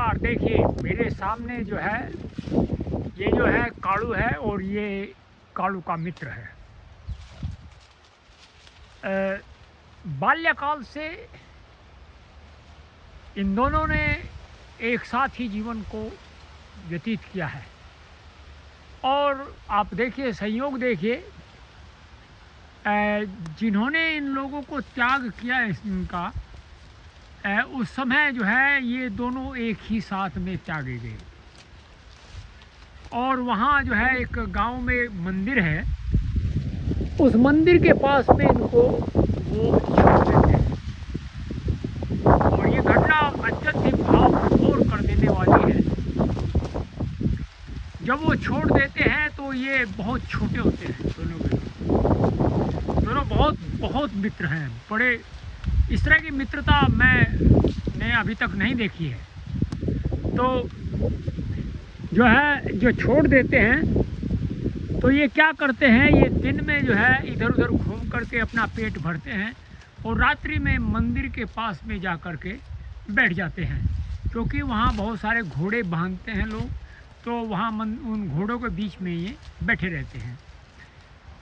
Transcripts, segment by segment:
नमस्कार। देखिए मेरे सामने जो है ये जो है कालू है और ये कालू का मित्र है। बाल्यकाल से इन दोनों ने एक साथ ही जीवन को व्यतीत किया है और आप देखिए संयोग देखिए, जिन्होंने इन लोगों को त्याग किया इनका, उस समय जो है ये दोनों एक ही साथ में त्यागे गए। और वहाँ जो है एक गांव में मंदिर है, उस मंदिर के पास में इनको वो छोड़ देते हैं और ये घटना अत्यंत ही भावविभोर कर देने वाली है। जब वो छोड़ देते हैं तो ये बहुत छोटे होते हैं, दोनों बहुत बहुत मित्र हैं, बड़े। इस तरह की मित्रता मैंने अभी तक नहीं देखी है। तो जो है जो छोड़ देते हैं तो ये क्या करते हैं, ये दिन में जो है इधर उधर घूम करके अपना पेट भरते हैं और रात्रि में मंदिर के पास में जा कर के बैठ जाते हैं, क्योंकि वहाँ बहुत सारे घोड़े बांधते हैं लोग, तो वहाँ उन घोड़ों के बीच में ये बैठे रहते हैं।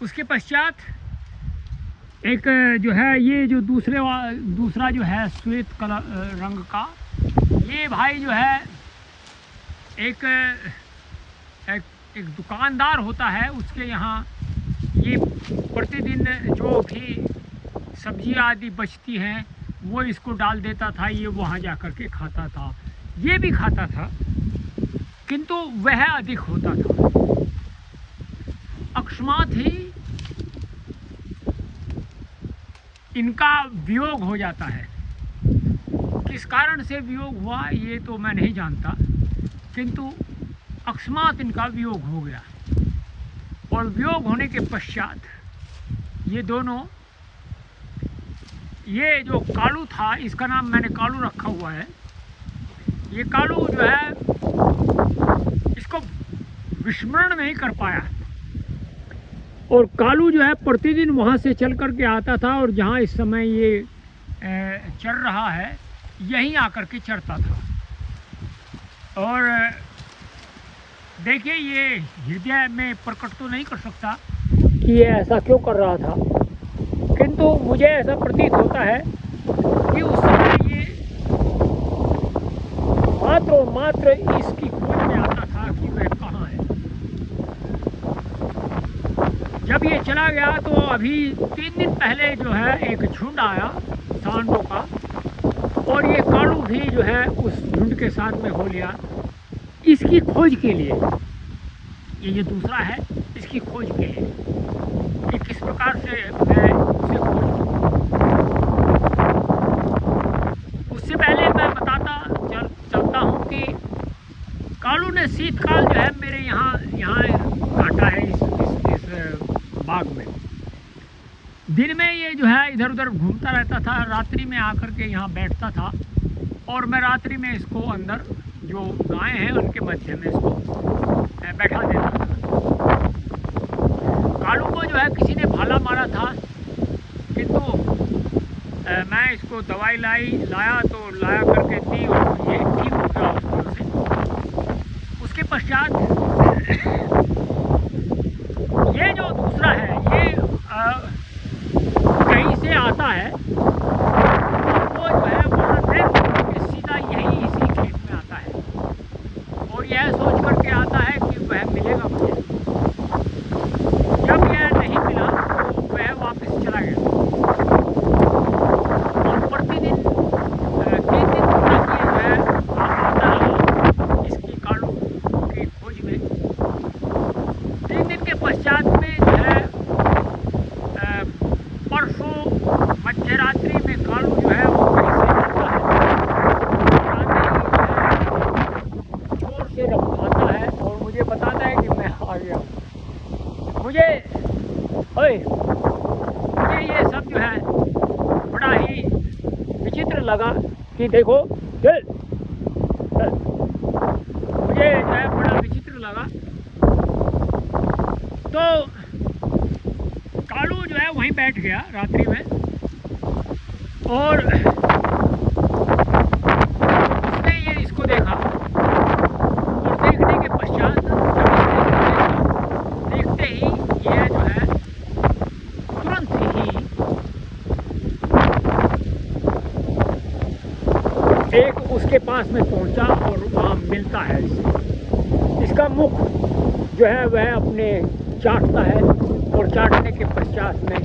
उसके पश्चात एक जो है ये जो दूसरा जो है श्वेत कलर रंग का, ये भाई जो है एक दुकानदार होता है, उसके यहाँ ये प्रतिदिन जो भी सब्जी आदि बचती हैं वो इसको डाल देता था, ये वहाँ जा कर के खाता था, ये भी खाता था, किंतु वह अधिक होता था। अकस्मात ही इनका वियोग हो जाता है। किस कारण से वियोग हुआ ये तो मैं नहीं जानता, किंतु अकस्मात इनका वियोग हो गया। और वियोग होने के पश्चात ये दोनों, ये जो कालू था, इसका नाम मैंने कालू रखा हुआ है, ये कालू जो है इसको विस्मरण नहीं कर पाया। और कालू जो है प्रतिदिन वहाँ से चल कर के आता था और जहाँ इस समय ये चर रहा है यहीं आकर के चरता था। और देखिए ये हृदय में प्रकट तो नहीं कर सकता कि ये ऐसा क्यों कर रहा था, किंतु मुझे ऐसा प्रतीत होता है कि उस समय ये मात्र और मात्र इसकी खोज में आता था कि वह कहाँ है। जब ये चला गया तो अभी 3 दिन पहले जो है एक झुंड आया सांडों का, और ये कालू भी जो है उस झुंड के साथ में हो लिया इसकी खोज के लिए। ये दूसरा है, इसकी खोज के लिए कि किस प्रकार से मैं उसे खोज। उससे पहले मैं चलता हूँ कि कालू ने शीतकाल जो है मेरे यहाँ काटा है इस बाग में। दिन में ये जो है इधर उधर घूमता रहता था, रात्रि में आकर के यहाँ बैठता था और मैं रात्रि में इसको अंदर जो गायें हैं उनके मध्य में इसको बैठा देता था। कालू को जो है किसी ने भाला मारा था, किंतु मैं इसको दवाई लाया तो लाया करके दी और ये ठीक हो गया उससे। उसके पश्चात ये जो दूसरा है ये कहीं से आता है, वो जो है वहाँ से सीधा यही इसी खेत में आता है और यह सोच करके आता है कि वह मिलेगा मुझे। जब यह नहीं मिला तो वह वापस चला गया और प्रतिदिन 3 दिन तक ये जो है आता रहा इसकी कालू की खोज में। 3 दिन के पश्चात में जो है परसों मध्यरात्रि में कालू जो है वो कहीं से आता है, जोर से रखवाता है और मुझे बताता है कि मैं आ गया। मुझे ये सब जो है बड़ा ही विचित्र लगा कि देखो चल, मुझे जो है बड़ा विचित्र लगा। तो कालू जो है वहीं बैठ गया रात्रि में और उसने ये इसको देखा एक उसके पास में पहुंचा और वहाँ मिलता है इससे। इसका मुख जो है वह अपने चाटता है और चाटने के पश्चात में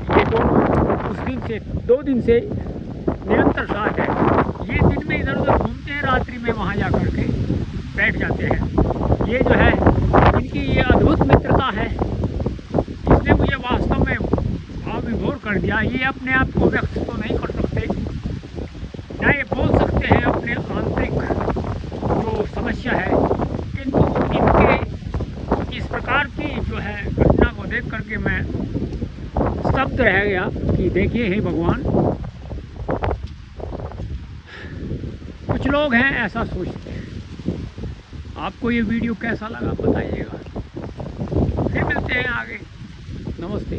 ये दोनों उस दिन से 2 दिन से निरंतर साथ है। ये दिन में इधर उधर घूमते हैं, रात्रि में वहाँ जा कर के बैठ जाते हैं। ये जो है इनकी ये अद्भुत मित्रता है, इसने मुझे वास्तव में भाव विभोर कर दिया। ये अपने आप को व्यक्त तो नहीं कर सकते, ना ये बोल सकते हैं अपने आंतरिक जो समस्या है, किंतु इनके इस प्रकार की जो है घटना को देख करके मैं स्तब्ध रह गया कि देखिए हे भगवान, कुछ लोग हैं ऐसा सोचते हैं। आपको ये वीडियो कैसा लगा बताइएगा। फिर मिलते हैं आगे। नमस्ते।